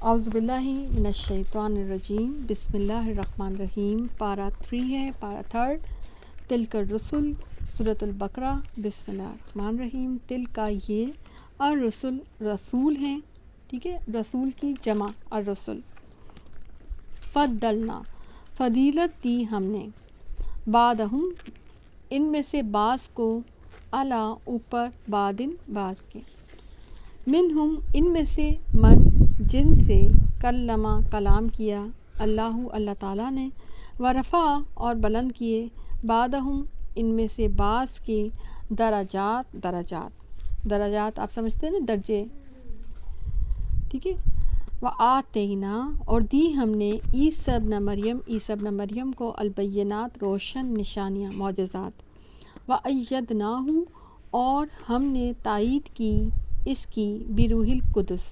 اعوذ باللہ من الشیطان الرجیم، بسم اللہ الرحمن الرحیم۔ پارہ 3 ہے، پارہ 3 تلک الرسل، سورۃ البقرہ۔ بسم اللہ الرحمن الرحیم۔ تلک یہ الرسل رسول ہیں، ٹھیک ہے، رسول کی جمع الرسل۔ فضلنا فضیلت دی ہم نے، بعدہم ان میں سے بعض کو، علی اوپر، بعدن بعض کے، منہم ان میں سے، من جن سے، کلمہ کلام کیا، اللہ تعالیٰ نے، ورفع اور بلند کیے، بعدہم ان میں سے بعض کے، درجات آپ سمجھتے ہیں نا، درجے، ٹھیک ہے۔ وآتینا اور دی ہم نے، عیسی ابن مریم کو، البینات روشن نشانیاں، معجزات، وأیدناہ اور ہم نے تائید کی اس کی، بروح القدس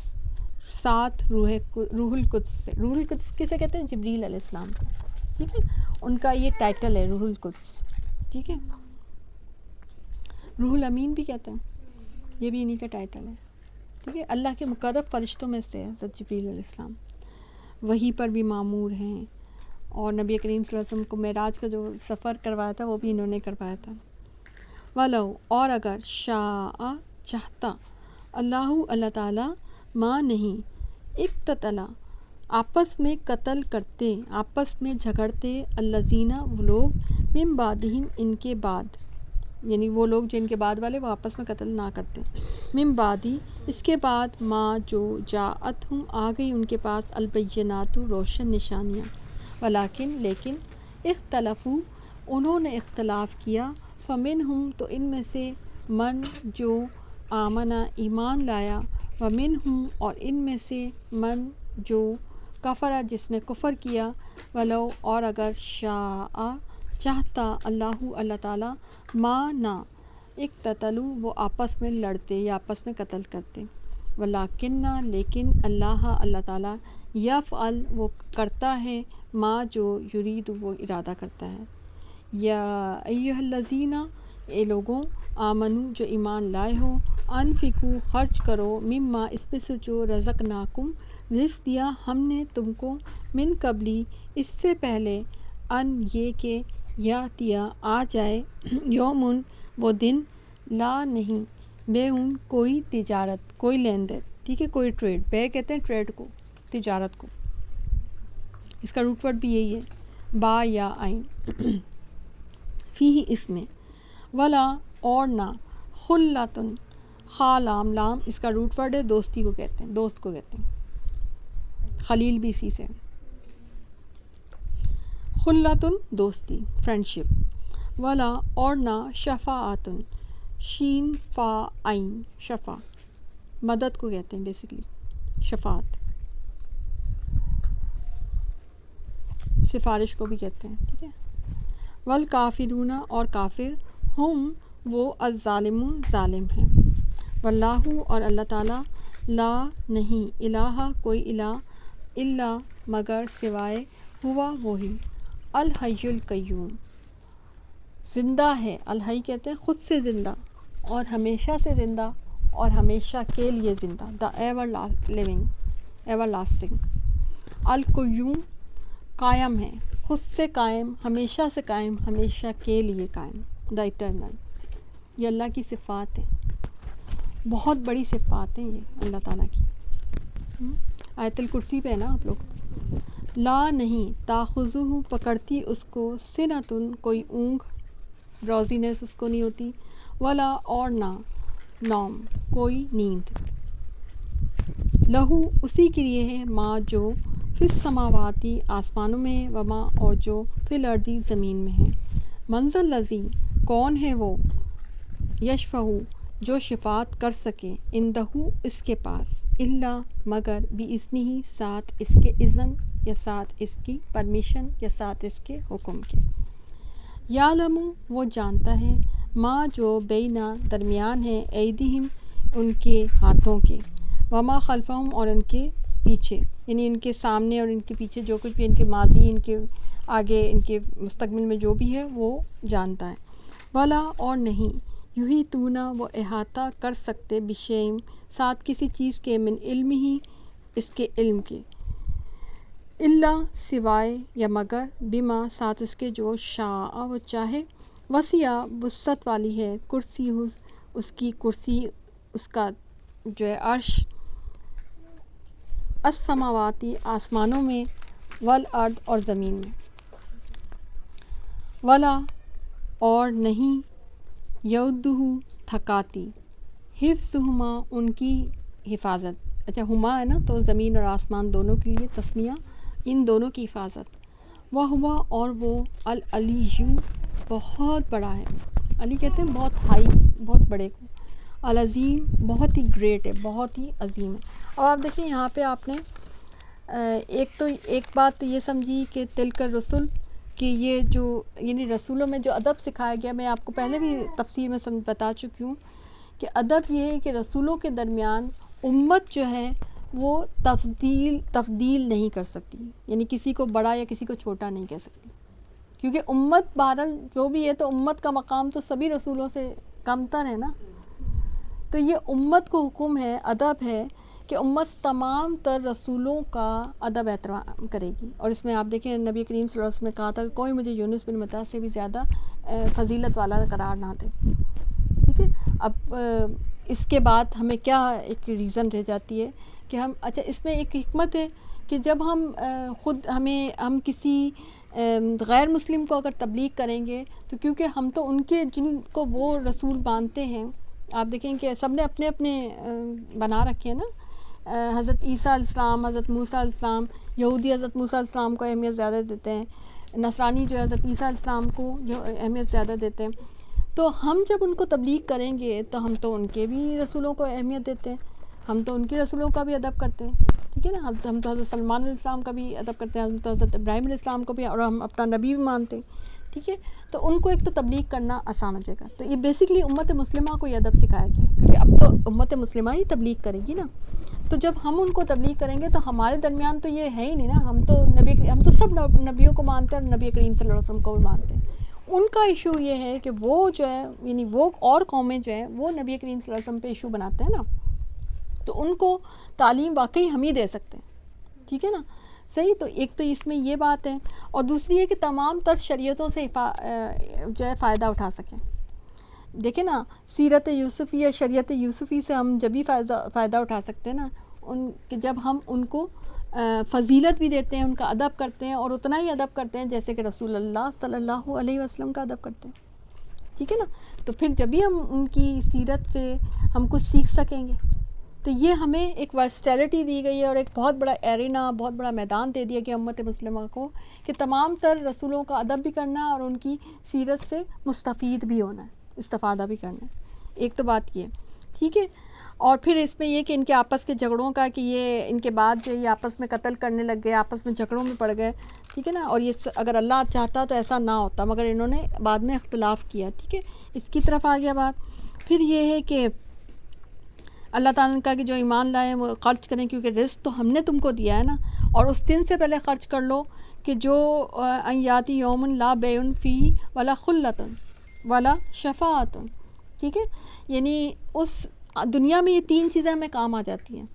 ساتھ روح القدس سے۔ روح القدس کسے کہتے ہیں؟ جبریل علیہ السلام کو، ٹھیک ہے، ان کا یہ ٹائٹل ہے روح القدس، ٹھیک ہے۔ روح الامین بھی کہتے ہیں، یہ بھی انہی کا ٹائٹل ہے، ٹھیک ہے۔ اللہ کے مقرب فرشتوں میں سے حضرت جبریل علیہ السلام، وحی پر بھی مامور ہیں، اور نبی کریم صلی اللہ علیہ وسلم کو معراج کا جو سفر کروایا تھا وہ بھی انہوں نے کروایا تھا۔ وَلَوْ اور اگر، شاء چاہتا، اللہ تعالیٰ، ما نہیں، اقتتلا آپس میں قتل کرتے، آپس میں جھگڑتے، الذین وہ لوگ، من بعدہم ان کے بعد، یعنی وہ لوگ جو ان کے بعد والے وہ آپس میں قتل نہ کرتے، من بعدی اس کے بعد، ما جو، جاءتہم آ گئی ان کے پاس، البینات روشن نشانیاں، ولیکن لیکن، اختلفوا انہوں نے اختلاف کیا، فمنہم تو ان میں سے، من جو، آمنا ایمان لایا، ومنہم اور ان میں سے، من جو، کفر جس نے کفر کیا، ولو اور اگر، شاء چاہتا، اللہ تعالیٰ، ما نہ، اقتتلوا وہ آپس میں لڑتے یا آپس میں قتل کرتے، ولیکن لیکن، اللہ تعالیٰ، یفعل وہ کرتا ہے، ما جو، یرید وہ ارادہ کرتا ہے۔ یا ایھا الذین اے لوگوں، آمنو جو ایمان لائے ہو، انفقوا خرچ کرو، مما اس میں سے جو، رزقناکم رزق دیا ہم نے تم کو، من قبلی اس سے پہلے، ان یہ کہ، یاتیا آ جائے، یومن وہ دن، لا نہیں، بیعٌ کوئی تجارت، کوئی لین دین، ٹھیک ہے، کوئی ٹریڈ، بے کہتے ہیں ٹریڈ کو، تجارت کو، اس کا روٹ ورڈ بھی یہی ہے، با یا عین، فیہ اس میں، ولا اور نہ، خلۃ خا لام، لام اس کا روٹ ورڈ ہے، دوستی کو کہتے ہیں، دوست کو کہتے ہیں، خلیل بھی اسی سے، خلۃ دوستی، فرینڈشپ، ولا اور نہ، شفاعۃ شین فا عین، شفا مدد کو کہتے ہیں بیسیکلی، شفاعت سفارش کو بھی کہتے ہیں، ٹھیک ہے۔ والکافرون اور کافر، ہم وہ، الظالمون ظالم ہیں، واللہ اور اللہ تعالیٰ، لا نہیں، الہ کوئی الہ، الا مگر سوائے، ہوا وہی، الحی القیوم زندہ ہے، الحی کہتے ہیں خود سے زندہ، اور ہمیشہ سے زندہ، اور ہمیشہ کے لیے زندہ، دا ایور لیونگ، ایور لاسٹنگ، القیوم قائم ہے، خود سے قائم، ہمیشہ سے قائم، ہمیشہ کے لیے قائم، دا ایٹرنل۔ یہ اللہ کی صفات ہیں، بہت بڑی صفات ہیں یہ اللہ تعالیٰ کی۔ آیت الکرسی پہ ہے نا آپ لوگ، لا نہیں، تاخذہ پکڑتی اس کو، سنتن کوئی اونگ، ڈراؤزینس اس کو نہیں ہوتی، ولا اور نہ، نوم کوئی نیند، لہو اسی کے لیے ہے، ما جو، فی السماواتی آسمانوں میں، وما اور جو، فی الارضی زمین میں ہے، من ذا الذی کون ہے وہ، یشفع جو شفاعت کر سکے، عندہ اس کے پاس، الا مگر، باذنہ ساتھ اس کے اذن، یا ساتھ اس کی پرمیشن، یا ساتھ اس کے حکم کے، یعلم وہ جانتا ہے، ما جو، بینا درمیان ہے، ایدیہم ان کے ہاتھوں کے، وما خلفہم اور ان کے پیچھے، یعنی ان کے سامنے اور ان کے پیچھے جو کچھ بھی، ان کے ماضی، ان کے آگے، ان کے مستقبل میں جو بھی ہے وہ جانتا ہے، ولا اور نہیں، یحیطون وہ احاطہ کر سکتے، بشیء ساتھ کسی چیز کے، من علم ہی اس کے علم کے، اللہ سوائے یا مگر بما ساتھ اس کے جو شاء وہ چاہے، وسیع وسعت والی ہے، کرسی اس کی کرسی، اس کا جو ہے عرش، السماواتی آسمانوں میں، والارض اور زمین میں، ولا اور نہیں، یودہ تھکاتی، حفظہما ان کی حفاظت، اچھا ہما ہے نا تو زمین اور آسمان دونوں کے لیے تسنیہ، ان دونوں کی حفاظت، وہ اور وہ العلی بہت بڑا ہے، علی کہتے ہیں بہت ہائی، بہت بڑے کو، العظیم بہت ہی گریٹ ہے، بہت ہی عظیم ہے۔ اور آپ دیکھیں یہاں پہ آپ نے ایک بات تو یہ سمجھی کہ تلک الرسل، کہ یہ جو یعنی رسولوں میں جو ادب سکھایا گیا، میں آپ کو پہلے بھی تفسیر میں بتا چکی ہوں کہ ادب یہ ہے کہ رسولوں کے درمیان امت جو ہے وہ تفضیل نہیں کر سکتی، یعنی کسی کو بڑا یا کسی کو چھوٹا نہیں کہہ سکتی، کیونکہ امت بہرحال جو بھی ہے تو امت کا مقام تو سبھی رسولوں سے کم تر ہے نا، تو یہ امت کو حکم ہے، ادب ہے کہ امت تمام تر رسولوں کا ادب احترام کرے گی۔ اور اس میں آپ دیکھیں نبی کریم صلی اللہ علیہ وسلم نے کہا تھا کہ کوئی مجھے یونس بن متی سے بھی زیادہ فضیلت والا قرار نہ دے، ٹھیک ہے۔ اب اس کے بعد ہمیں کیا ایک ریزن رہ جاتی ہے کہ ہم، اچھا اس میں ایک حکمت ہے کہ جب ہم کسی غیر مسلم کو اگر تبلیغ کریں گے تو کیونکہ ہم تو ان کے جن کو وہ رسول مانتے ہیں، آپ دیکھیں کہ سب نے اپنے اپنے بنا رکھے ہیں نا، حضرت عیسیٰ علیہ السلام، حضرت موسیٰ علیہ السلام، یہودی حضرت موسیٰ علیہ السلام کو اہمیت زیادہ دیتے ہیں، نصرانی جو حضرت عیسیٰ علیہ السلام کو اہمیت زیادہ دیتے ہیں، تو ہم جب ان کو تبلیغ کریں گے تو ہم تو ان کے بھی رسولوں کو اہمیت دیتے ہیں، ہم تو ان کے رسولوں کا بھی ادب کرتے ہیں، ٹھیک ہے نا، ہم تو حضرت سلمان علیہ السلام کا بھی ادب کرتے ہیں، ہم تو حضرت ابراہیم علیہ السلام کو بھی، اور ہم اپنا نبی بھی مانتے ہیں، ٹھیک ہے، تو ان کو ایک تو تبلیغ کرنا آسان ہو جائے گا۔ تو یہ بیسکلی امت مسلمہ کو یہ ادب سکھایا گیا، کیونکہ اب تو امت مسلمہ ہی تبلیغ کرے گی نا، تو جب ہم ان کو تبلیغ کریں گے تو ہمارے درمیان تو یہ ہے ہی نہیں نا، ہم تو سب نبیوں کو مانتے ہیں اور نبی کریم صلی اللہ علیہ وسلم کو بھی مانتے ہیں۔ ان کا ایشو یہ ہے کہ وہ جو ہے یعنی وہ اور قومیں جو ہیں وہ نبی کریم صلی اللہ علیہ وسلم پہ ایشو بناتے ہیں نا، تو ان کو تعلیم واقعی ہم ہی دے سکتے ہیں، ٹھیک ہے نا، صحیح۔ تو ایک تو اس میں یہ بات ہے، اور دوسری ہے کہ تمام تر شریعتوں سے جو ہے فائدہ اٹھا سکیں۔ دیکھیں نا، سیرت یوسفی یا شریعت یوسفی سے ہم جب بھی فائدہ اٹھا سکتے ہیں نا، کہ جب ہم ان کو فضیلت بھی دیتے ہیں، ان کا ادب کرتے ہیں، اور اتنا ہی ادب کرتے ہیں جیسے کہ رسول اللہ صلی اللہ علیہ وسلم کا ادب کرتے ہیں، ٹھیک ہے نا، تو پھر جب بھی ہم ان کی سیرت سے ہم کچھ سیکھ سکیں گے۔ تو یہ ہمیں ایک ورسٹیلٹی دی گئی ہے اور ایک بہت بڑا ایرینا، بہت بڑا میدان دے دیا گیا امت مسلمہ کو کہ تمام تر رسولوں کا ادب بھی کرنا اور ان کی سیرت سے مستفید بھی ہونا ہے، استفادہ بھی کرنا ہے۔ ایک تو بات یہ، ٹھیک ہے۔ اور پھر اس میں یہ کہ ان کے آپس کے جھگڑوں کا، کہ یہ ان کے بعد جو یہ آپس میں قتل کرنے لگ گئے، آپس میں جھگڑوں میں پڑ گئے، ٹھیک ہے نا، اور یہ اگر اللہ چاہتا تو ایسا نہ ہوتا، مگر انہوں نے بعد میں اختلاف کیا، ٹھیک ہے، اس کی طرف آ گیا بات۔ پھر یہ ہے کہ اللہ تعالیٰ نے کہا کہ جو ایمان لائے وہ خرچ کریں، کیونکہ رزق تو ہم نے تم کو دیا ہے نا، اور اس دن سے پہلے خرچ کر لو کہ جو یاتی یوم لا بیع فیہ ولا خلۃ ولا شفاعۃ، ٹھیک ہے، یعنی اس دنیا میں یہ تین چیزیں ہمیں کام آ جاتی ہیں،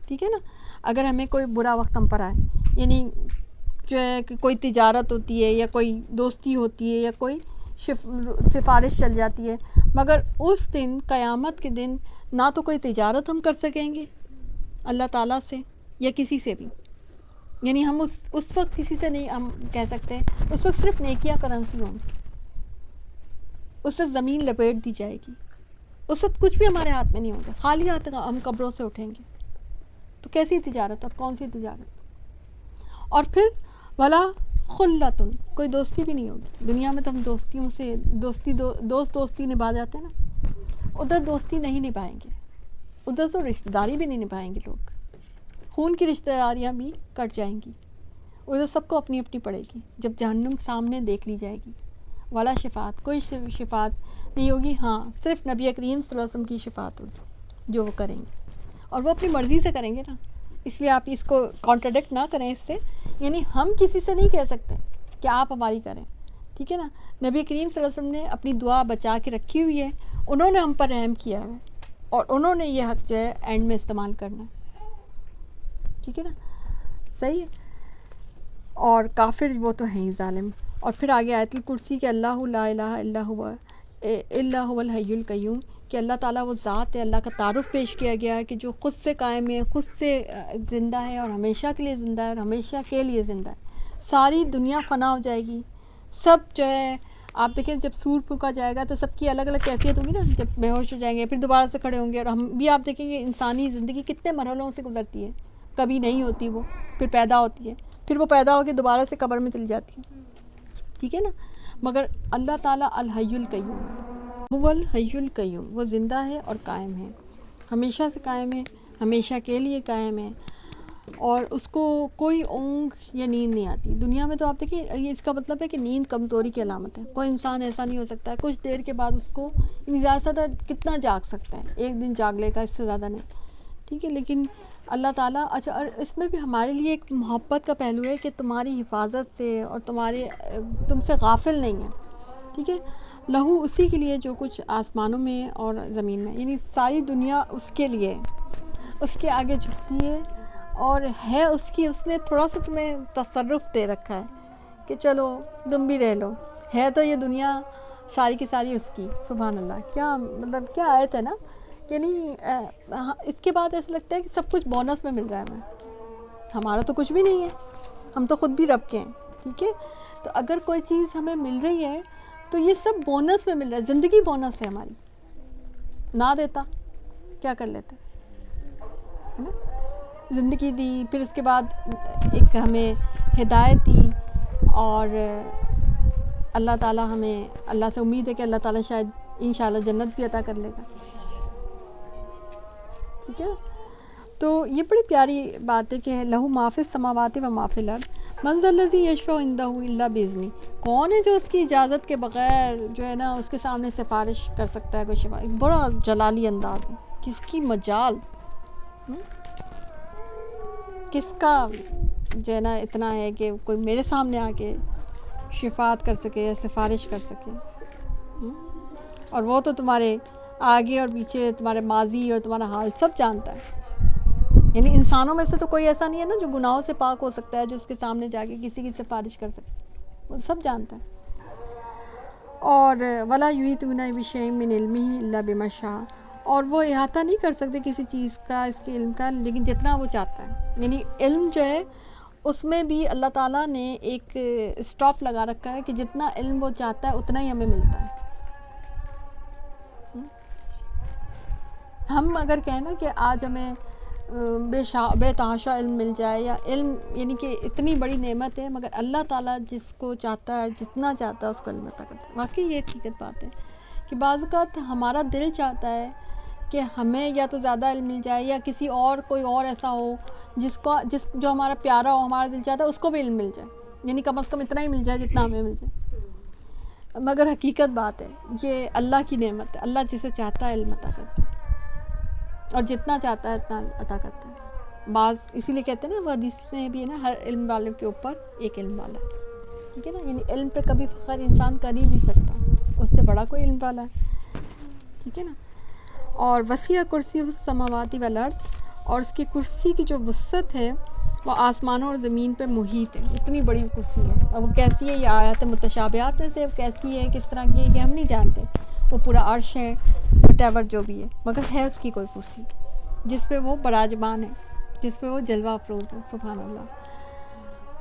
ٹھیک ہے نا، اگر ہمیں کوئی برا وقت ہم پر آئے، یعنی جو ہے کہ کوئی تجارت ہوتی ہے یا کوئی دوستی ہوتی ہے یا کوئی سفارش چل جاتی ہے، مگر اس دن قیامت کے دن نہ تو کوئی تجارت ہم کر سکیں گے اللہ تعالیٰ سے یا کسی سے بھی، یعنی ہم اس وقت کسی سے نہیں ہم کہہ سکتے، اس وقت صرف نیکیاں کرنسی ہوں گی، اس وقت زمین لپیٹ دی جائے گی، اس وقت کچھ بھی ہمارے ہاتھ میں نہیں ہوگا، خالی ہاتھ ہم قبروں سے اٹھیں گے، تو کیسی تجارت، اب کون سی تجارت؟ اور پھر ولا خلۃ، کوئی دوستی بھی نہیں ہوگی، دنیا میں تو ہم دوستیوں سے دوستی نبھا جاتے ہیں نا، ادھر دوستی نہیں نبھائیں گے، ادھر تو رشتہ داری بھی نہیں نبھائیں گے لوگ، خون کی رشتہ داریاں بھی کٹ جائیں گی، ادھر سب کو اپنی اپنی پڑے گی، جب جہنم سامنے دیکھ لی جائے گی، والا شفاعت، کوئی شفاعت نہیں ہوگی، ہاں صرف نبی کریم صلی اللہ علیہ وسلم کی شفاعت ہوگی جو وہ کریں گے، اور وہ اپنی مرضی سے کریں گے نا، اس لیے آپ اس کو کانٹراڈکٹ نہ کریں اس سے، یعنی ہم کسی سے نہیں کہہ سکتے کہ آپ ہماری کریں، ٹھیک ہے نا، نبی کریم صلی اللہ علیہ وسلم نے اپنی دعا بچا کے رکھی ہوئی ہے، انہوں نے ہم پر رحم کیا ہے اور انہوں نے یہ حق جو ہے اینڈ میں استعمال کرنا ہے، ٹھیک ہے نا, صحیح ہے. اور کافر وہ تو ہیں ہی ظالم. اور پھر آگے آیت الکرسی کہ اللہ لا الہ الا هو الحی القیوم, کہ اللہ تعالیٰ وہ ذات ہے. اللہ کا تعارف پیش کیا گیا ہے کہ جو خود سے قائم ہے, خود سے زندہ ہے, اور ہمیشہ کے لیے زندہ ہے, اور ہمیشہ کے لیے زندہ ہے. ساری دنیا فنا ہو جائے گی, سب جو ہے آپ دیکھیں جب سور پھونکا جائے گا تو سب کی الگ الگ کیفیت ہوگی نا, جب بے ہوش ہو جائیں گے پھر دوبارہ سے کھڑے ہوں گے. اور ہم بھی آپ دیکھیں گے انسانی زندگی کتنے مرحلوں سے گزرتی ہے, کبھی نہیں ہوتی وہ, پھر پیدا ہوتی ہے, پھر وہ پیدا ہو کے دوبارہ سے قبر میں چلی جاتی ہے, ٹھیک ہے نا. مگر اللہ تعالیٰ الحی القیوم, هو الحی القیوم, وہ زندہ ہے اور قائم ہے, ہمیشہ سے قائم ہے, ہمیشہ کے لیے قائم ہے, اور اس کو کوئی اونگ یا نیند نہیں آتی. دنیا میں تو آپ دیکھیں یہ اس کا مطلب ہے کہ نیند کمزوری کی علامت ہے. کوئی انسان ایسا نہیں ہو سکتا ہے کچھ دیر کے بعد اس کو زیادہ سے زیادہ کتنا جاگ سکتا ہے, ایک دن جاگ لے گا, اس سے زیادہ نہیں, ٹھیک ہے. لیکن اللہ تعالیٰ, اچھا, اور اس میں بھی ہمارے لیے ایک محبت کا پہلو ہے کہ تمہاری حفاظت سے اور تم سے غافل نہیں ہے, ٹھیک ہے. لہو, اسی کے لیے جو کچھ آسمانوں میں اور زمین میں, یعنی ساری دنیا اس کے لیے, اس کے آگے جھکتی ہے اور ہے اس کی. اس نے تھوڑا سا تمہیں تصرف دے رکھا ہے کہ چلو تم بھی رہ لو, ہے تو یہ دنیا ساری کی ساری اس کی. سبحان اللہ, کیا مطلب کیا آیت ہے نا. یعنی اس کے بعد ایسا لگتا ہے کہ سب کچھ بونس میں مل رہا ہے ہمیں, ہمارا تو کچھ بھی نہیں ہے, ہم تو خود بھی رب کے ہیں, ٹھیک ہے. تو اگر کوئی چیز ہمیں مل رہی ہے تو یہ سب بونس میں مل رہا ہے. زندگی بونس ہے ہماری, نہ دیتا کیا کر لیتے, ہے نا. زندگی دی, پھر اس کے بعد ایک ہمیں ہدایت دی, اور اللہ تعالیٰ ہمیں, اللہ سے امید ہے کہ اللہ تعالیٰ شاید انشاءاللہ جنت بھی عطا کر لے گا, ٹھیک ہے. تو یہ بڑی پیاری بات ہے کہ لہو ما فی السماوات و ما فی الارض من ذا الذی یشفع عندہ الا باذنہ, کون ہے جو اس کی اجازت کے بغیر جو ہے نا اس کے سامنے سفارش کر سکتا ہے کوئی شفا. بڑا جلالی انداز ہے, کس کی مجال, کس کا جو ہے نا اتنا ہے کہ کوئی میرے سامنے آ کے شفاعت کر سکے یا سفارش کر سکے. اور وہ تو تمہارے آگے اور پیچھے, تمہارے ماضی اور تمہارا حال سب جانتا ہے. یعنی انسانوں میں سے تو کوئی ایسا نہیں ہے نا جو گناہوں سے پاک ہو سکتا ہے, جو اس کے سامنے جا کے کسی کی سفارش کر سکتا ہے, وہ سب جانتا ہے. اور ولا یحیطون بشیء من علمہ الا بما شاء, اور وہ احاطہ نہیں کر سکتے کسی چیز کا, اس کے علم کا, لیکن جتنا وہ چاہتا ہے. یعنی علم جو ہے اس میں بھی اللہ تعالیٰ نے ایک اسٹاپ لگا رکھا ہے کہ جتنا علم وہ چاہتا ہے اتنا ہی ہمیں ملتا ہے. ہم اگر کہیں نا کہ آج ہمیں بے تحاشا علم مل جائے, یا علم یعنی کہ اتنی بڑی نعمت ہے, مگر اللہ تعالیٰ جس کو چاہتا ہے جتنا چاہتا ہے اس کو علم عطا کرتا ہے. واقعی یہ حقیقت بات ہے کہ بعض اوقات ہمارا دل چاہتا ہے کہ ہمیں یا تو زیادہ علم مل جائے, یا کسی اور کوئی اور ایسا ہو جو ہمارا پیارا ہو, ہمارا دل چاہتا ہے اس کو بھی علم مل جائے, یعنی کم از کم اتنا ہی مل جائے جتنا ہمیں مل جائے. مگر حقیقت بات ہے یہ اللہ کی نعمت ہے, اللہ جسے چاہتا ہے علم عطا کرتا ہے, اور جتنا چاہتا ہے اتنا عطا کرتا ہے. بعض اسی لیے کہتے ہیں نا, وہ حدیث میں بھی ہے نا, ہر علم والے کے اوپر ایک علم والا ہے, ٹھیک ہے نا. یعنی علم پہ کبھی فخر انسان کر ہی نہیں سکتا, اس سے بڑا کوئی علم والا ہے, ٹھیک ہے نا. اور وسیع کرسی السماوات والارض, اور اس کی کرسی کی جو وسعت ہے وہ آسمانوں اور زمین پہ محیط ہے, اتنی بڑی کرسی ہے. اور وہ کیسی ہے, یہ آیات متشابہات میں سے کیسی ہے, کس طرح کی ہے, کہ ہم نہیں جانتے. وہ پورا عرش ہے, وٹ ایور جو بھی ہے, مگر ہے اس کی کوئی کرسی جس پہ وہ براجمان ہے, جس پہ وہ جلوہ افروز ہے. سبحان اللہ,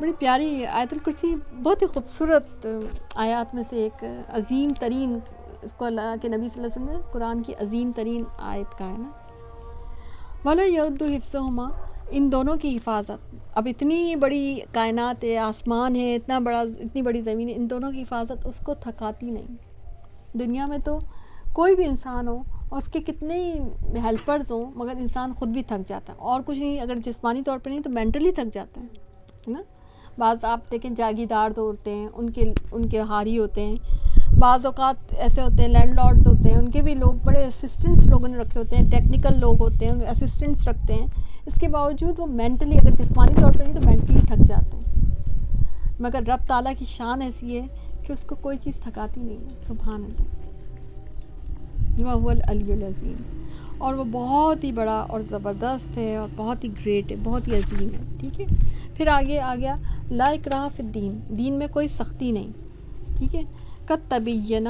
بڑی پیاری آیت الکرسی, بہت ہی خوبصورت آیات میں سے ایک, عظیم ترین, اس کو اللہ کے نبی صلی اللہ علیہ وسلم نے قرآن کی عظیم ترین آیت کا ہے نا. وَلَا يَؤُدُّ حِفْظُهُمَا, ان دونوں کی حفاظت, اب اتنی بڑی کائنات ہے, آسمان ہے, اتنی بڑی زمین ہے, ان دونوں کی حفاظت اس کو تھکاتی نہیں. دنیا میں تو کوئی بھی انسان ہو اور اس کے کتنے ہی ہیلپرز ہوں, مگر انسان خود بھی تھک جاتا ہے, اور کچھ نہیں, اگر جسمانی طور پہ نہیں تو مینٹلی تھک جاتا ہے نا. بعض آپ دیکھیں جاگیردار تو ہوتے ہیں, ان کے حاری ہوتے ہیں. بعض اوقات ایسے ہوتے ہیں لینڈ لارڈز ہوتے ہیں, ان کے بھی لوگ بڑے اسسٹنٹس لوگوں نے رکھے ہوتے ہیں, ٹیکنیکل لوگ ہوتے ہیں, اسسٹنٹس رکھتے ہیں. اس کے باوجود وہ مینٹلی, اگر جسمانی طور پر نہیں تو مینٹلی تھک جاتے ہیں. مگر رب تعالیٰ کی شان ایسی ہے کہ اس کو کوئی چیز تھکاتی نہیں ہے. سبحان اللہ, وَهُوَ الْعَلِيُّ الْعَظِيمُ. اور وہ بہت ہی بڑا اور زبردست ہے اور بہت ہی گریٹ ہے، بہت ہی عظیم ہے. ٹھیک ہے. پھر آگے آ گیا لا اکراہ فی الدین، دین میں کوئی سختی نہیں. ٹھیک ہے. قد تبین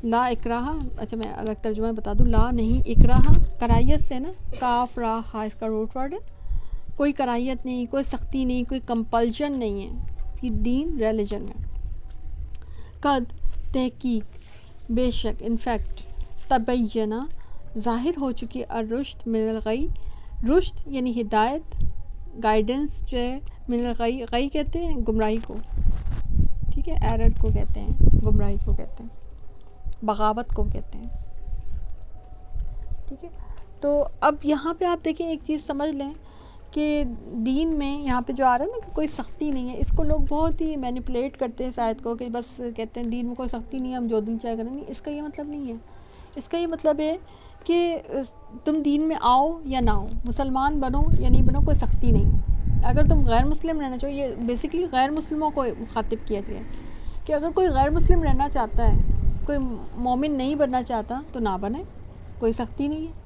لا اکراہ، اچھا میں الگ ترجمہ بتا دوں، لا نہیں اکراہ کراہیت سے نا، کاف را ہا اس کا روٹ ورڈ ہے. کوئی کراہیت نہیں، کوئی سختی نہیں، کوئی کمپلشن نہیں ہے فی الدین ریلیجن میں. قد تحقیق، بے شک، ان فیکٹ، تبینہ ظاہر ہو چکی الرشد من الغی، رشد یعنی ہدایت، گائیڈنس جو ہے، من الغی، غی کہتے ہیں گمراہی کو. ٹھیک ہے. ایرر کو کہتے ہیں، گمراہی کو کہتے ہیں، بغاوت کو کہتے ہیں. ٹھیک ہے. تو اب یہاں پہ آپ دیکھیں ایک چیز سمجھ لیں کہ دین میں یہاں پہ جو آ رہا ہے نا کہ کوئی سختی نہیں ہے، اس کو لوگ بہت ہی مینیپولیٹ کرتے ہیں اس آیت کو، کہ بس کہتے ہیں دین میں کوئی سختی نہیں ہے، ہم جو دل چاہے کریں. نہیں، اس کا یہ مطلب نہیں ہے. اس کا یہ مطلب ہے کہ تم دین میں آؤ یا نہ آؤ، مسلمان بنو یا نہیں بنو، کوئی سختی نہیں. اگر تم غیر مسلم رہنا چاہو، یہ بیسکلی غیر مسلموں کو مخاطب کیا جائے کہ اگر کوئی غیر مسلم رہنا چاہتا ہے، کوئی مومن نہیں بننا چاہتا تو نہ بنے، کوئی سختی نہیں ہے.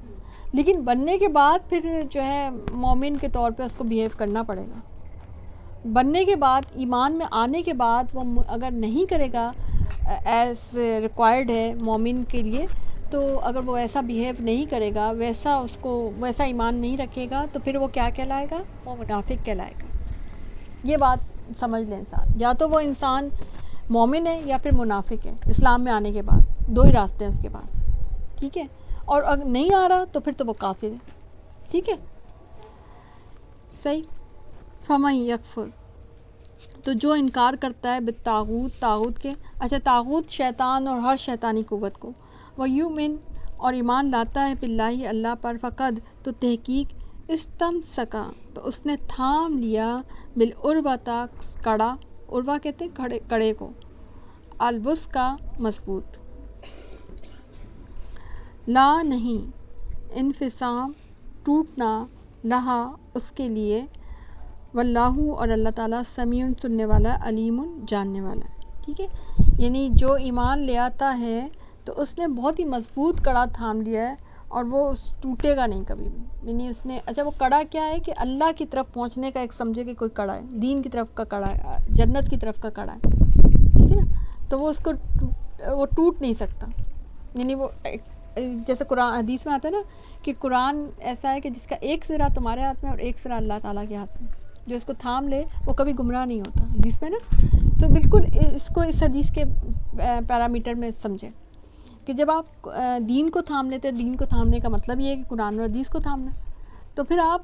لیکن بننے کے بعد پھر جو ہے مومن کے طور پہ اس کو بیہیو کرنا پڑے گا. بننے کے بعد، ایمان میں آنے کے بعد وہ اگر نہیں کرے گا ایز ریکوائرڈ ہے مومن کے لیے، تو اگر وہ ایسا بیہیو نہیں کرے گا، ویسا اس کو ویسا ایمان نہیں رکھے گا، تو پھر وہ کیا کہلائے گا؟ وہ منافق کہلائے گا. یہ بات سمجھ لیں انسان، یا تو وہ انسان مومن ہے یا پھر منافق ہے اسلام میں آنے کے بعد. دو ہی راستے ہیں اس کے پاس. ٹھیک ہے. اور اگر نہیں آ رہا تو پھر تو وہ کافر ہے. ٹھیک ہے. صحیح. فمن یکفر، تو جو انکار کرتا ہے بالطاغوت، طاغوت کے، اچھا طاغوت شیطان اور ہر شیطانی قوت کو، ویؤمن اور ایمان لاتا ہے باللہ اللہ پر، فقد تو تحقیق، استمسکا تو اس نے تھام لیا، بالعروۃ کڑا، عروہ کہتے ہیں کڑے کو، الوثقی مضبوط، لا نہیں، انفصام ٹوٹنا، لہا اس کے لیے، واللہ اور اللہ تعالیٰ سمیع سننے والا، علیم جاننے والا. ٹھیک ہے. یعنی جو ایمان لے آتا ہے تو اس نے بہت ہی مضبوط کڑا تھام لیا ہے، اور وہ ٹوٹے گا نہیں کبھی بھی. یعنی اس نے، اچھا وہ کڑا کیا ہے کہ اللہ کی طرف پہنچنے کا ایک سمجھے کہ کوئی کڑا ہے، دین کی طرف کا کڑا ہے، جنت کی طرف کا کڑا ہے. ٹھیک ہے نا. تو وہ اس کو وہ ٹوٹ نہیں سکتا. یعنی وہ جیسے قرآن حدیث میں آتا ہے نا کہ قرآن ایسا ہے کہ جس کا ایک سرا تمہارے ہاتھ میں اور ایک سرا اللہ تعالیٰ کے ہاتھ میں، جو اس کو تھام لے وہ کبھی گمراہ نہیں ہوتا. حدیث میں نا، تو بالکل اس کو اس حدیث کے پیرامیٹر میں سمجھیں کہ جب آپ دین کو تھام لیتے ہیں، دین کو تھامنے کا مطلب یہ ہے کہ قرآن اور حدیث کو تھامنا، تو پھر آپ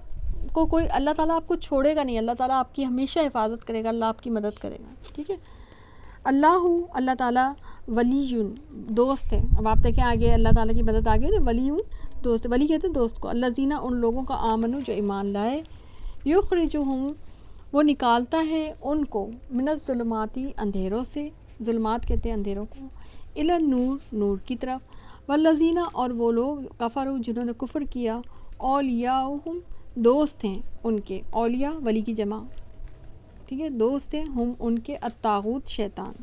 کو کوئی، اللہ تعالیٰ آپ کو چھوڑے گا نہیں، اللہ تعالیٰ آپ کی ہمیشہ حفاظت کرے گا، اللہ آپ کی مدد کرے گا. ٹھیک ہے. اللہ تعالیٰ ولی دوست ہے. اب آپ دیکھیں آگے اللہ تعالیٰ کی مدد آگے نا، ولی دوست، ولی کہتے ہیں دوست کو. اللہ زینہ ان لوگوں کا آمنو جو ایمان لائے، یخرجہم وہ نکالتا ہے ان کو، من الظلماتی اندھیروں سے، ظلمات کہتے ہیں اندھیروں کو، الی النور نور کی طرف، والذین اور وہ لوگ کفروا جنہوں نے کفر کیا، اولیاؤہم دوست ہیں ان کے، اولیاء ولی کی جمع. ٹھیک ہے. دوست ہیں ہم ان کے، الطاغوت شیطان.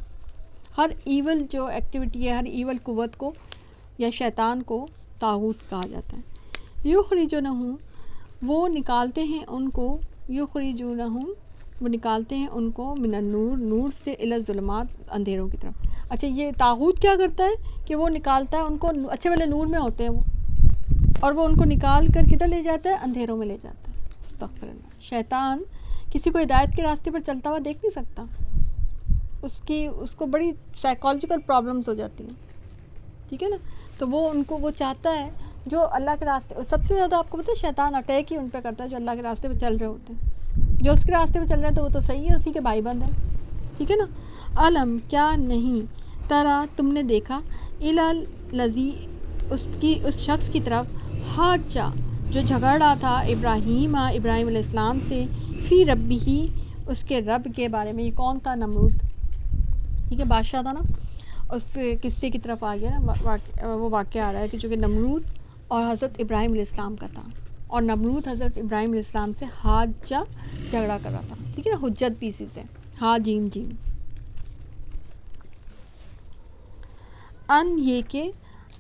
ہر ایول جو ایکٹیویٹی ہے، ہر ایول قوت کو یا شیطان کو طاغوت کہا جاتا ہے. یخرجونہم وہ نکالتے ہیں ان کو، یخرجونہم وہ نکالتے ہیں ان کو، من النور نور سے، الی الظلمات اندھیروں کی طرف. اچھا یہ طاغوت کیا کرتا ہے کہ وہ نکالتا ہے ان کو، اچھے والے نور میں ہوتے ہیں وہ، اور وہ ان کو نکال کر کدھر لے جاتا ہے؟ اندھیروں میں لے جاتا ہے. استغفر اللہ. شیطان کسی کو ہدایت کے راستے پر چلتا ہوا دیکھ نہیں سکتا، اس کو بڑی سائیکالوجیکل پرابلمز ہو جاتی ہیں. ٹھیک ہے نا. تو وہ ان کو، وہ چاہتا ہے جو اللہ کے راستے، سب سے زیادہ آپ کو پتہ ہے شیطان اٹیک ہی ان پہ کرتا ہے جو اللہ کے راستے پہ چل رہے ہوتے ہیں. جو اس کے راستے پہ چل رہے ہیں تو وہ تو صحیح ہے، اسی کے بھائی بند ہیں. ٹھیک ہے نا. علم کیا نہیں، ترا تم نے دیکھا، الذی اس شخص کی طرف، حاجہ جو جھگڑ رہا تھا، ابراہیم علیہ السلام سے، فی ربہ اس کے رب کے بارے میں. یہ کون تھا؟ نمرود. ٹھیک ہے. بادشاہ تھا نا. اس قصے کی طرف آ گیا نا، وہ واقعہ آ رہا ہے کہ چونکہ نمرود اور حضرت ابراہیم علیہ السلام کا تھا، اور نمرود حضرت ابراہیم علیہ السلام سے حاجہ جھگڑا کر رہا تھا. ٹھیک ہے نا. حجت پیسی سے، ہا جیم جیم. ان یہ کہ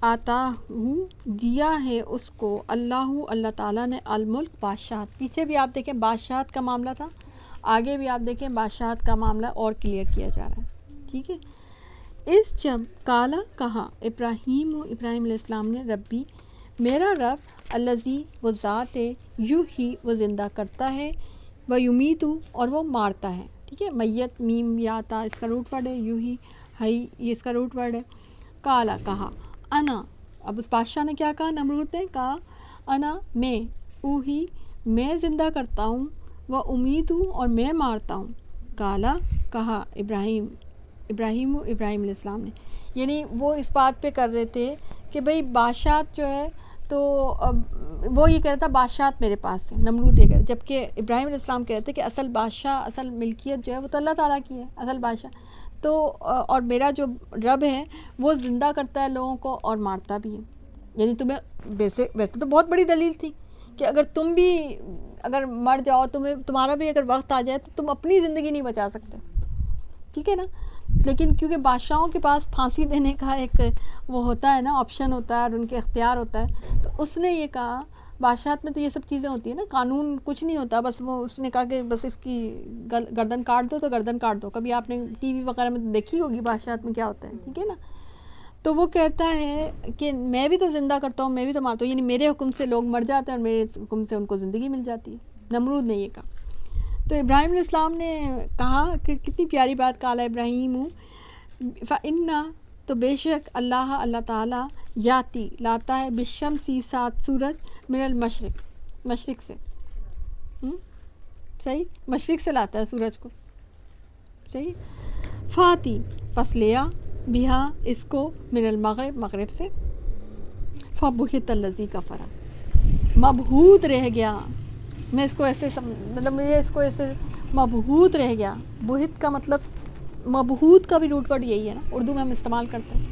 آتا ہوں دیا ہے اس کو اللہ تعالیٰ نے الملک بادشاہت. پیچھے بھی آپ دیکھیں بادشاہت کا معاملہ تھا, آگے بھی آپ دیکھیں بادشاہت کا معاملہ اور کلیئر کیا جا رہا ہے. ٹھیک ہے. اس جب کالا کہا ابراہیم علیہ السلام نے ربی میرا رب الذی وہ ذات ہے یوں ہی وہ زندہ کرتا ہے و یمیت اور وہ مارتا ہے. ٹھیک ہے. میت میم یا تا اس کا روٹ ورڈ ہے, یوں ہی ہئی یہ اس کا روٹ ورڈ ہے. کالا کہا انا, اب اس بادشاہ نے کیا کہا, نمرود نے کہا انا میں, اوہی میں زندہ کرتا ہوں, و امید ہوں اور میں مارتا ہوں. کالا کہا ابراہیم علیہ السلام نے, یعنی وہ اس بات پہ کر رہے تھے کہ بھئی بادشاہت جو ہے تو وہ یہ کہہ رہا تھا بادشاہت میرے پاس ہے, نمرود یہ کہہ رہا, جبکہ ابراہیم علیہ السلام کہہ رہے تھے کہ اصل بادشاہ اصل ملکیت جو ہے وہ تو اللہ تعالیٰ کی ہے, اصل بادشاہ تو, اور میرا جو رب ہے وہ زندہ کرتا ہے لوگوں کو اور مارتا بھی ہے. یعنی تمہیں ویسے تو بہت بڑی دلیل تھی کہ اگر تم بھی اگر مر جاؤ, تمہارا بھی اگر وقت آ جائے تو تم اپنی زندگی نہیں بچا سکتے. ٹھیک ہے نا. لیکن کیونکہ بادشاہوں کے پاس پھانسی دینے کا ایک وہ ہوتا ہے نا, آپشن ہوتا ہے اور ان کے اختیار ہوتا ہے, تو اس نے یہ کہا بادشاہت میں تو یہ سب چیزیں ہوتی ہیں نا, قانون کچھ نہیں ہوتا, بس وہ اس نے کہا کہ بس اس کی گردن کاٹ دو تو گردن کاٹ دو. کبھی آپ نے ٹی وی وغیرہ میں دیکھی ہوگی بادشاہت میں کیا ہوتا ہے. ٹھیک ہے نا. تو وہ کہتا ہے کہ میں بھی تو زندہ کرتا ہوں, میں بھی تو مارتا ہوں, یعنی میرے حکم سے لوگ مر جاتے ہیں اور میرے حکم سے ان کو زندگی مل جاتی ہے. نمرود نے یہ کہا. تو ابراہیم علیہ السلام نے کہا کہ کتنی پیاری بات, کالا ابراہیم فَإِنَّا تو بے شک اللہ تعالیٰ یاتی لاتا ہے بالشمسی سات سورج من المشرق, مشرق سے, صحیح, مشرق سے لاتا ہے سورج کو, صحیح. فاتی پس لیا بہا اس کو من المغرب مغرب سے, فبہت الذی کفر مبہوت رہ گیا. میں اس کو ایسے مطلب مجھے اس کو ایسے مبہوت رہ گیا. بہت کا مطلب مبہوت کا بھی روٹ ورڈ یہی ہے نا, اردو میں ہم استعمال کرتے ہیں.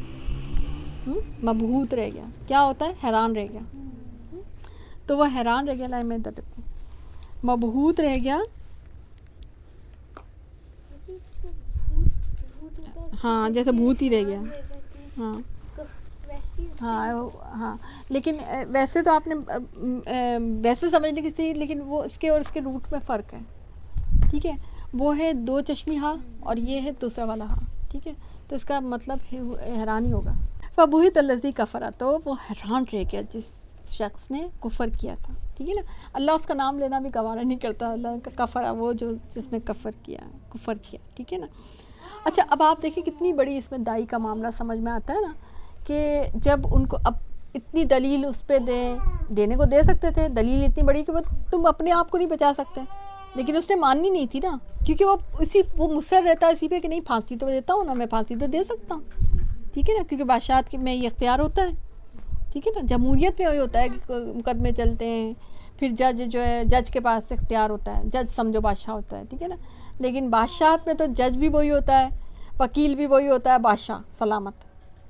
مبہوت رہ گیا کیا ہوتا ہے, حیران رہ گیا. تو وہ حیران رہ گیا, لائن میں مبہوت رہ گیا. ہاں جیسے بھوت ہی رہ گیا. ہاں ہاں لیکن ویسے تو آپ نے ویسے سمجھنے کی صحیح, لیکن وہ اس کے اور اس کے روٹ میں فرق ہے. ٹھیک ہے. وہ ہے دو چشمی ہاں اور یہ ہے دوسرا والا ہاں. ٹھیک ہے. تو اس کا مطلب حیران ہی ہوگا. فبہت الذی کفر, تو وہ حیران رہ گیا جس شخص نے کفر کیا تھا. ٹھیک ہے نا. اللہ اس کا نام لینا بھی گوارا نہیں کرتا, اللہ کا کفر, وہ جو جس نے کفر کیا. ٹھیک ہے نا. اچھا اب آپ دیکھیں کتنی بڑی اس میں دائی کا معاملہ سمجھ میں آتا ہے نا, کہ جب ان کو اب اتنی دلیل اس پہ دینے کو دے سکتے تھے, دلیل اتنی بڑی کہ وہ تم اپنے آپ کو نہیں بچا سکتے, لیکن اس نے ماننی نہیں تھی نا, کیونکہ وہ مصر رہتا اسی پہ کہ نہیں پھانسی تو دیتا ہوں نا, میں پھانسی تو دے سکتا ہوں. ٹھیک ہے نا. کیونکہ بادشاہت میں یہ اختیار ہوتا ہے. ٹھیک ہے نا. جمہوریت میں وہی ہوتا ہے کہ مقدمے چلتے ہیں, پھر جج جو ہے جج کے پاس اختیار ہوتا ہے, جج سمجھو بادشاہ ہوتا ہے. ٹھیک ہے نا. لیکن بادشاہت میں تو جج بھی وہی ہوتا ہے, وکیل بھی وہی ہوتا ہے, بادشاہ سلامت.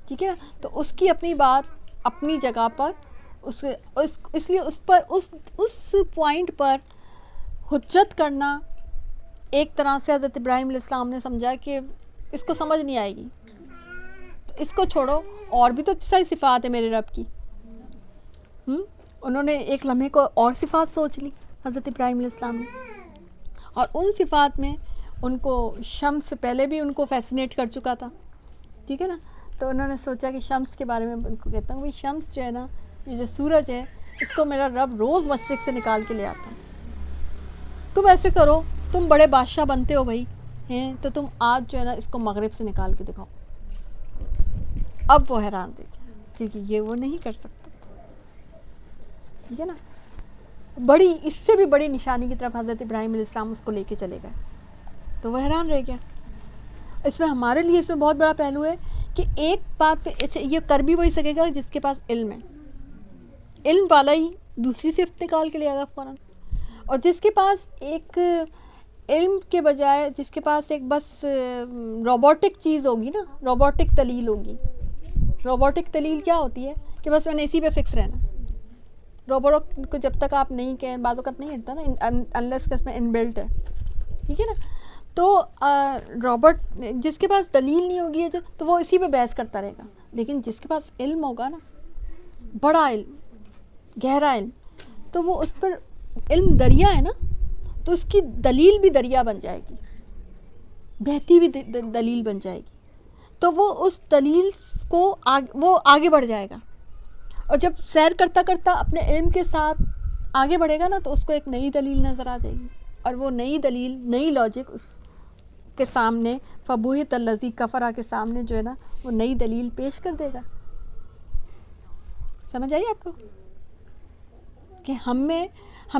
ٹھیک ہے نا. تو اس کی اپنی بات اپنی جگہ پر, اس لیے اس پر اس پوائنٹ پر حجت کرنا ایک طرح سے حضرت ابراہیم علیہ السلام نے سمجھا کہ اس کو سمجھ نہیں آئے گی, اس کو چھوڑو, اور بھی تو ساری صفات ہے میرے رب کی. انہوں نے ایک لمحے کو اور صفات سوچ لی حضرت ابراہیم علیہ السلام نے, اور ان صفات میں ان کو شمس پہلے بھی ان کو فیسینیٹ کر چکا تھا. ٹھیک ہے نا. تو انہوں نے سوچا کہ شمس کے بارے میں ان کو کہتا ہوں, شمس جو ہے نا, یہ جو سورج ہے, اس کو میرا رب روز مشرق سے نکال کے لے آتا ہے. تم ایسے کرو, تم بڑے بادشاہ بنتے ہو بھائی ہیں, تو تم آج جو ہے نا اس کو مغرب سے نکال کے دکھاؤ. اب وہ حیران رہ گیا, کیونکہ یہ وہ نہیں کر سکتا. ٹھیک ہے نا. بڑی اس سے بھی بڑی نشانی کی طرف حضرت ابراہیم علیہ السلام اس کو لے کے چلے گئے, تو وہ حیران رہ گیا. اس میں ہمارے لیے اس میں بہت بڑا پہلو ہے کہ ایک بات پہ یہ کر بھی وہی سکے گا جس کے پاس علم ہے, علم والا ہی دوسری صفت نکال کے لے آئے گا فوراً. اور جس کے پاس ایک علم کے بجائے جس کے پاس ایک بس روبوٹک چیز ہوگی نا, روبوٹک دلیل ہوگی. روبوٹک دلیل کیا ہوتی ہے کہ بس میں نے اسی پہ فکس رہنا. روبوٹ کو جب تک آپ نہیں کہیں, بعض اوقات نہیں ہٹتا نا, انلیس کہ اس میں ان بلٹ ہے. ٹھیک ہے نا. تو روبوٹ جس کے پاس دلیل نہیں ہوگی تو وہ اسی پہ بحث کرتا رہے گا. لیکن جس کے پاس علم ہوگا نا, بڑا علم، گہرا علم، تو وہ اس پر علم دریا ہے نا، تو اس کی دلیل بھی دریا بن جائے گی، بہتی بھی دلیل بن جائے گی، تو وہ اس دلیل کو وہ آگے بڑھ جائے گا، اور جب سیر کرتا کرتا اپنے علم کے ساتھ آگے بڑھے گا نا تو اس کو ایک نئی دلیل نظر آ جائے گی، اور وہ نئی دلیل، نئی لاجک اس کے سامنے، فبہت الذی کفر کے سامنے جو ہے نا وہ نئی دلیل پیش کر دے گا۔ سمجھ آئی آپ کو کہ ہمیں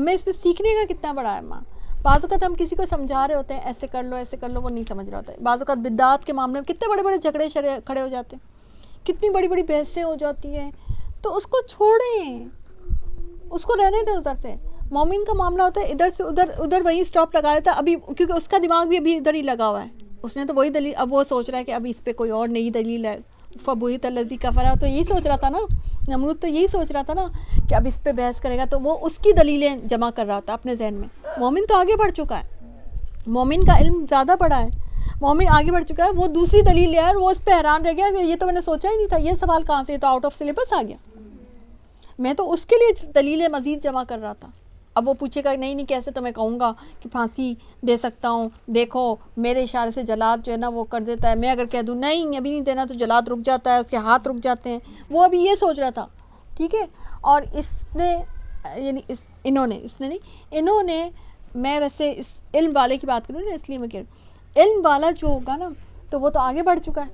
اس میں سیکھنے کا کتنا بڑا ہے۔ ماں بعض اوقات ہم کسی کو سمجھا رہے ہوتے ہیں ایسے کر لو ایسے کر لو، وہ نہیں سمجھ رہا ہوتا ہے۔ بعض اوقات بدعات کے معاملے میں کتنے بڑے بڑے جھگڑے کھڑے ہو جاتے ہیں، کتنی بڑی بڑی بحثیں ہو جاتی ہیں، تو اس کو چھوڑیں، اس کو رہنے دیں ادھر سے۔ مومن کا معاملہ ہوتا ہے ادھر سے ادھر وہی سٹاپ لگا دیتا ہے ابھی، کیونکہ اس کا دماغ بھی ابھی ادھر ہی لگا ہوا ہے، اس نے تو وہی دلیل، اب وہ سوچ رہا ہے کہ اب اس پہ کوئی اور نئی دلیل ہے۔ فبہت الذی کفر تو یہی سوچ رہا تھا نا، نمرود تو یہی سوچ رہا تھا نا کہ اب اس پہ بحث کرے گا، تو وہ اس کی دلیلیں جمع کر رہا تھا اپنے ذہن میں۔ مومن تو آگے بڑھ چکا ہے، مومن کا علم زیادہ بڑا ہے، مومن آگے بڑھ چکا ہے، وہ دوسری دلیل لے آیا اور وہ اس پہ حیران رہ گیا کہ یہ تو میں نے سوچا ہی نہیں تھا، یہ سوال کہاں سے، یہ تو آؤٹ آف سلیبس آ گیا، میں تو اس کے لیے دلیلیں مزید جمع کر رہا تھا۔ اب وہ پوچھے گا نہیں کیسے، تو میں کہوں گا کہ پھانسی دے سکتا ہوں، دیکھو میرے اشارے سے جلاد جو ہے نا وہ کر دیتا ہے، میں اگر کہہ دوں نہیں ابھی نہیں دینا تو جلاد رک جاتا ہے، اس کے ہاتھ رک جاتے ہیں، وہ ابھی یہ سوچ رہا تھا، ٹھیک ہے۔ اور اس نے یعنی انہوں نے میں ویسے اس علم والے کی بات کروں نا، اس لیے میں کہہ رہا ہوں علم والا جو ہوگا نا تو وہ تو آگے بڑھ چکا ہے۔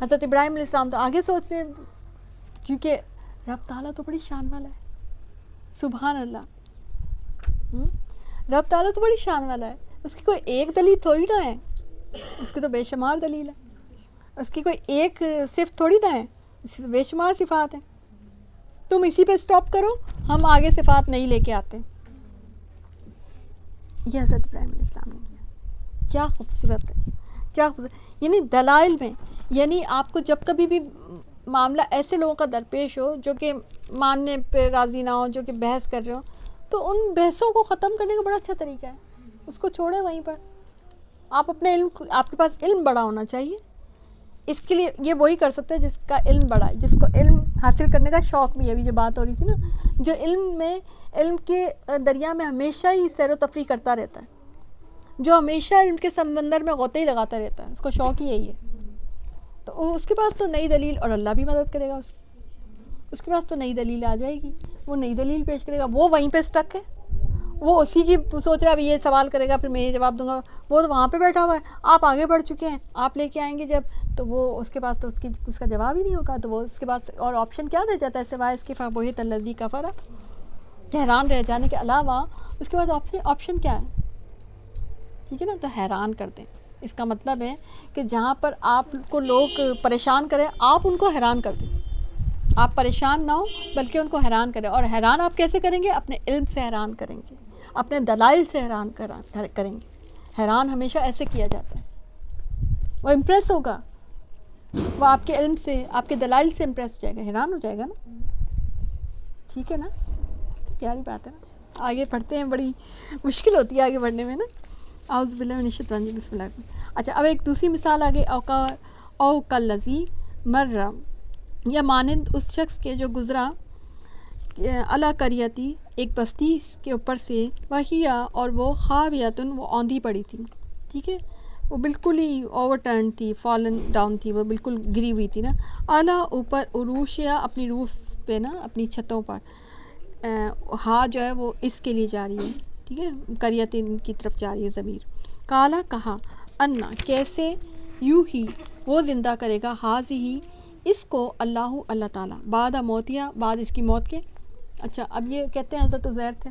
حضرت ابراہیم علیہ السلام تو آگے سوچ رہے ہیں، کیونکہ رب تعالیٰ تو بڑی شان والا ہے، سبحان اللہ، رب تعالیٰ تو بڑی شان والا ہے، اس کی کوئی ایک دلیل تھوڑی نہ ہے، اس کی تو بے شمار دلیل ہے، اس کی کوئی ایک صفت تھوڑی نہ ہے، اس کی بے شمار صفات ہیں، تم اسی پہ سٹاپ کرو، ہم آگے صفات نہیں لے کے آتے۔ یہ حضرت ابراہیم علیہ السلام نے کیا، کیا خوبصورت ہے، کیا خوبصورت، یعنی دلائل میں، یعنی آپ کو جب کبھی بھی معاملہ ایسے لوگوں کا درپیش ہو جو کہ ماننے پہ راضی نہ ہو، جو کہ بحث کر رہے ہو، تو ان بحثوں کو ختم کرنے کا بڑا اچھا طریقہ ہے، اس کو چھوڑیں وہیں پر۔ آپ اپنے علم، آپ کے پاس علم بڑا ہونا چاہیے، اس کے لیے یہ وہی کر سکتے ہیں جس کا علم بڑا ہے، جس کو علم حاصل کرنے کا شوق بھی ہے، ابھی جو بات ہو رہی تھی نا، جو علم کے دریا میں ہمیشہ ہی سیر و تفریح کرتا رہتا ہے، جو ہمیشہ علم کے سمندر میں غوطے ہی لگاتا رہتا ہے، اس کو شوق ہی یہی ہے، تو اس کے پاس تو نئی دلیل، اور اللہ بھی مدد کرے گا اس کے پاس تو نئی دلیل آ جائے گی، وہ نئی دلیل پیش کرے گا، وہ وہیں پہ سٹک ہے، وہ اسی کی سوچ رہا ہے ابھی یہ سوال کرے گا پھر میں یہ جواب دوں گا، وہ تو وہاں پہ بیٹھا ہوا ہے، آپ آگے بڑھ چکے ہیں، آپ لے کے آئیں گے جب، تو وہ اس کے پاس تو اس کا جواب ہی نہیں ہوگا، تو وہ اس کے پاس اور آپشن کیا رہ جاتا ہے سوائے اس کے فبہت الذی کفر، حیران رہ جانے کے علاوہ اس کے بعد آپشن کیا ہے، ٹھیک ہے نا، تو حیران کر دیں، اس کا مطلب ہے کہ جہاں پر آپ کو لوگ پریشان کریں آپ ان کو حیران کر دیں، آپ پریشان نہ ہو بلکہ ان کو حیران کریں، اور حیران آپ کیسے کریں گے، اپنے علم سے حیران کریں گے، اپنے دلائل سے حیران کریں گے، حیران ہمیشہ ایسے کیا جاتا ہے، وہ امپریس ہوگا، وہ آپ کے علم سے، آپ کے دلائل سے امپریس ہو جائے گا، حیران ہو جائے گا نا، ٹھیک ہے نا، پیاری بات ہے نا۔ آگے پڑھتے ہیں، بڑی مشکل ہوتی ہے آگے بڑھنے میں نا، اعوذ باللہ من الشیطان الرجیم، بسم اللہ۔ اچھا، اب ایک دوسری مثال آگے، او کالذی مر، یا مانند اس شخص کے جو گزرا، علی قریتی، ایک بستی کے اوپر سے، وہیا، اور وہ خاویۃن، وہ اوندھی پڑی تھی، ٹھیک ہے، وہ بالکل ہی اوور ٹرن تھی، فالن ڈاؤن تھی، وہ بالکل گری ہوئی تھی نا، اعلیٰ، اوپر، عروشیا، اپنی روف پہ نا، اپنی چھتوں پر، ہا جو ہے وہ اس کے لیے جا رہی ہے، ٹھیک ہے، قریتین کی طرف جا رہی ہے ضمیر، کالا، کہا، انا، کیسے، یوں ہی، وہ زندہ کرے گا، ہی اس کو، اللہ تعالیٰ، بعد موتیا، بعد اس کی موت کے۔ اچھا، اب یہ کہتے ہیں حضرت عزیر تھے،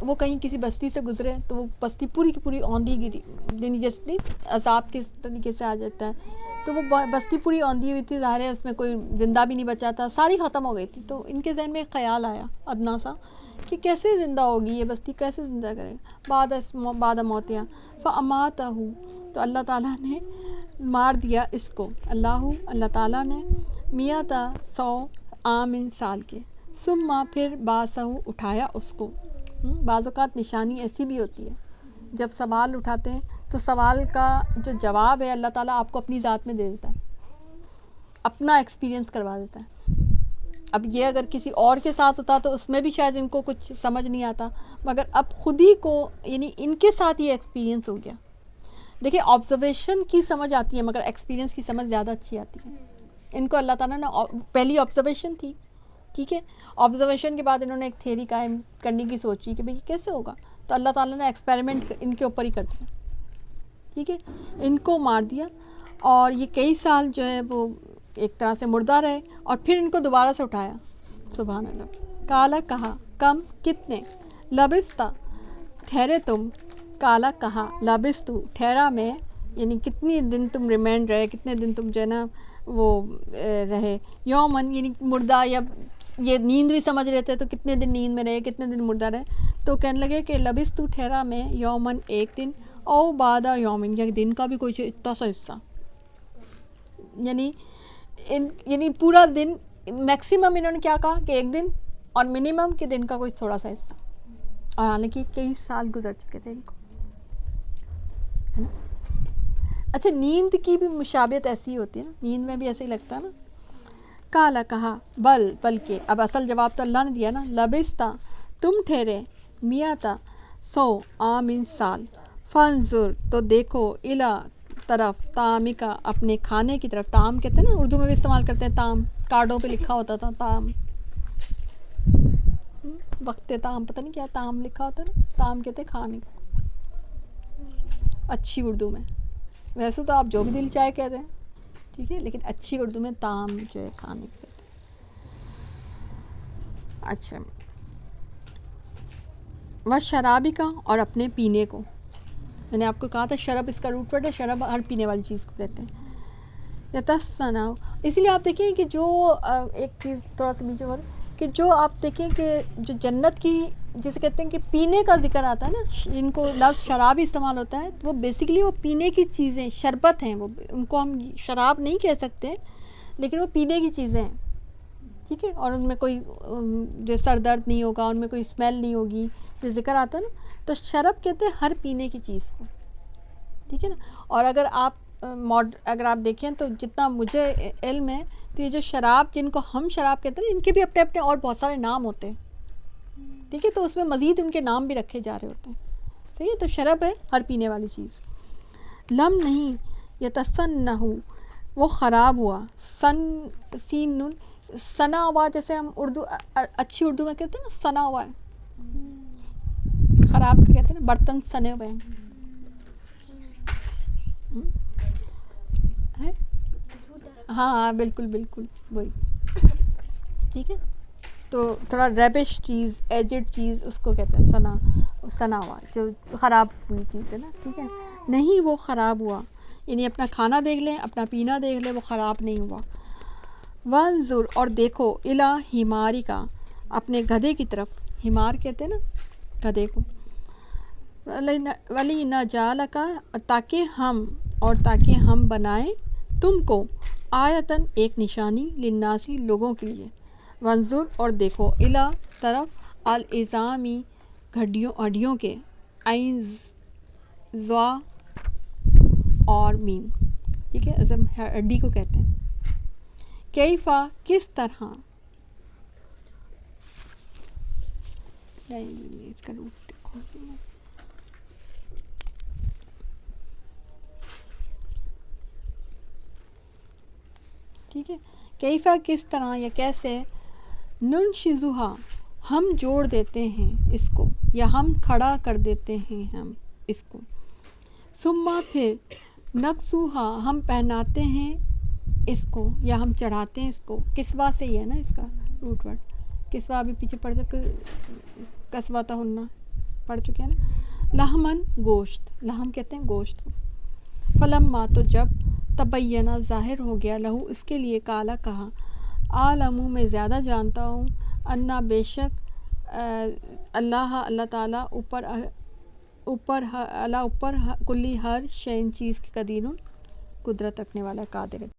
وہ کہیں کسی بستی سے گزرے تو وہ بستی پوری کی پوری اوندھی گری، یعنی جیسے عذاب کس طریقے سے آ جاتا ہے، تو وہ بستی پوری اوندھی ہوئی تھی، ظاہر ہے اس میں کوئی زندہ بھی نہیں بچا تھا، ساری ختم ہو گئی تھی، تو ان کے ذہن میں ایک خیال آیا ادنا سا کہ کیسے زندہ ہوگی یہ بستی، کیسے زندہ کرے گا، بعد موتیا، فاماتہ، تو اللہ تعالیٰ نے مار دیا اس کو، اللہ تعالیٰ نے، 100 عام سال کے، ثم، پھر باسہ، اٹھایا اس کو۔ بعض اوقات نشانی ایسی بھی ہوتی ہے، جب سوال اٹھاتے ہیں تو سوال کا جو جواب ہے اللہ تعالیٰ آپ کو اپنی ذات میں دے دیتا ہے، اپنا ایکسپیرینس کروا دیتا ہے، اب یہ اگر کسی اور کے ساتھ ہوتا تو اس میں بھی شاید ان کو کچھ سمجھ نہیں آتا، مگر اب خود ہی کو یعنی ان کے ساتھ یہ ایکسپیرینس ہو گیا. دیکھیں آبزرویشن کی سمجھ آتی ہے مگر ایکسپیرینس کی سمجھ زیادہ اچھی آتی ہے. ان کو اللہ تعالیٰ نے پہلی آبزرویشن تھی، ٹھیک ہے، آبزرویشن کے بعد انہوں نے ایک تھیوری قائم کرنے کی سوچی کہ بھئی کیسے ہوگا، تو اللہ تعالیٰ نے ایکسپیریمنٹ ان کے اوپر ہی کر دیا، ٹھیک ہے، ان کو مار دیا اور یہ کئی سال جو ہے وہ ایک طرح سے مردہ رہے اور پھر ان کو دوبارہ سے اٹھایا. سبحان اللہ. کالا کہا کم کتنے، لبستہ ٹھہرے تم، کالا کہا لبستو ٹھہرا میں، یعنی کتنی دن تم ریمینڈ رہے، کتنے دن تم جو ہے نا وہ رہے، یومن یعنی مردہ، یا یہ نیند بھی سمجھ رہے تھے تو کتنے دن نیند میں رہے، کتنے دن مردہ رہے. تو کہنے لگے کہ لبستو ٹھہرا میں یومن ایک دن، او بعد یومن یا دن کا بھی کوئی اتنا سا حصہ، یعنی پورا دن میکسیمم انہوں نے کیا کہا کہ ایک دن، اور منیمم کہ دن کا کوئی تھوڑا سا حصہ، اور حالانکہ کئی سال گزر چکے تھے ان کو. اچھا نیند کی بھی مشابہت ایسی ہوتی ہے نا، نیند میں بھی ایسے ہی لگتا ہے نا. کالا کہا بلکہ، اب اصل جواب تو اللہ نے دیا نا، لبستہ تم ٹھہرے، میاتا 100 عام سال، فانظر تو دیکھو، الا طرف، طعام کا اپنے کھانے کی طرف. طعام کہتے ہیں نا، اردو میں بھی استعمال کرتے ہیں طعام، کارڈوں پہ لکھا ہوتا تھا طعام، وقت طعام، پتہ نہیں کیا طعام لکھا ہوتا ہے نا، طعام کہتے ہیں کھانے کو اچھی اردو میں. ویسے تو آپ جو بھی دل چاہے کہتے ہیں، ٹھیک ہے، لیکن اچھی اردو میں طعام جو ہے کھانے کو کہتے ہیں. اچھا، وہ شرابی کا، اور اپنے پینے کو. میں نے آپ کو کہا تھا شرب اس کا روٹ ورڈ ہے، شرب ہر پینے والی چیز کو کہتے ہیں. یتسنا، اسی لیے آپ دیکھیں کہ جو ایک چیز تھوڑا سا بیچ اور، کہ جو آپ دیکھیں کہ جو جنت کی جسے کہتے ہیں کہ پینے کا ذکر آتا ہے نا، ان کو لفظ شراب استعمال ہوتا ہے، وہ بیسیکلی وہ پینے کی چیزیں، شربت ہیں، وہ ان کو ہم شراب نہیں کہہ سکتے لیکن وہ پینے کی چیزیں ہیں، ٹھیک ہے. اور ان میں کوئی جو سر درد نہیں ہوگا، ان میں کوئی اسمیل نہیں ہوگی، جو ذکر آتا ہے نا، تو شرب کہتے ہیں ہر پینے کی چیز کو، ٹھیک ہے نا. اور اگر آپ دیکھیں تو جتنا مجھے علم ہے تو یہ جو شراب جن کو ہم شراب کہتے ہیں ان کے بھی اپنے اپنے اور بہت سارے نام ہوتے ہیں، ٹھیک ہے، تو اس میں مزید ان کے نام بھی رکھے جا رہے ہوتے ہیں، صحیح ہے. تو شرب ہے ہر پینے والی چیز. لم نہیں، یتسنہ وہ خراب ہوا، سین نون سنا ہوا، جیسے ہم اردو اچھی اردو میں کہتے ہیں نا سنا ہوا ہے، خراب کے کہتے ہیں نا برتن سنے ہوئے ہیں. ہاں بالکل وہی، ٹھیک ہے. تو تھوڑا ریبش چیز، ایجڈ چیز، اس کو کہتے ہیں سنا ہوا، جو خراب ہوئی چیز ہے نا، ٹھیک ہے. نہیں وہ خراب ہوا، یعنی اپنا کھانا دیکھ لیں، اپنا پینا دیکھ لیں، وہ خراب نہیں ہوا. وانظر اور دیکھو، الا ہماری کا اپنے گدھے کی طرف، ہمار کہتے ہیں نا گدھے کو. ولی نہ جال کا تاکہ ہم بنائیں تم کو، آیتن ایک نشانی، للناسی لوگوں کے لیے. وانظر اور دیکھو، الا طرف، العظامی ہڈیوں کے، عین ضا اور میم، ٹھیک ہے، عظم ہڈی کو کہتے ہیں. کیفا کس طرح، اس کا روٹ دیکھو، ٹھیک ہے. کیفا کس طرح یا کیسے، ننشزوہا ہم جوڑ دیتے ہیں اس کو، یا ہم کھڑا کر دیتے ہیں ہم اس کو. ثم پھر، نکسوہا ہم پہناتے ہیں اس کو، یا ہم چڑھاتے ہیں اس کو. کسوا سے ہی ہے نا اس کا روٹ ورڈ، کسوا ابھی پیچھے پڑھ چکے، کسوا تہنہ پڑھ چکے ہیں نا. لحمن گوشت، لحم کہتے ہیں گوشت کو. فلما تو جب، تبینہ ظاہر ہو گیا، لہو اس کے لیے، کالا کہا، عالموں میں زیادہ جانتا ہوں، انا بے شک، اللہ تعالیٰ اوپر کلی ہر شین چیز کی قدیر قدرت رکھنے والا، قادر.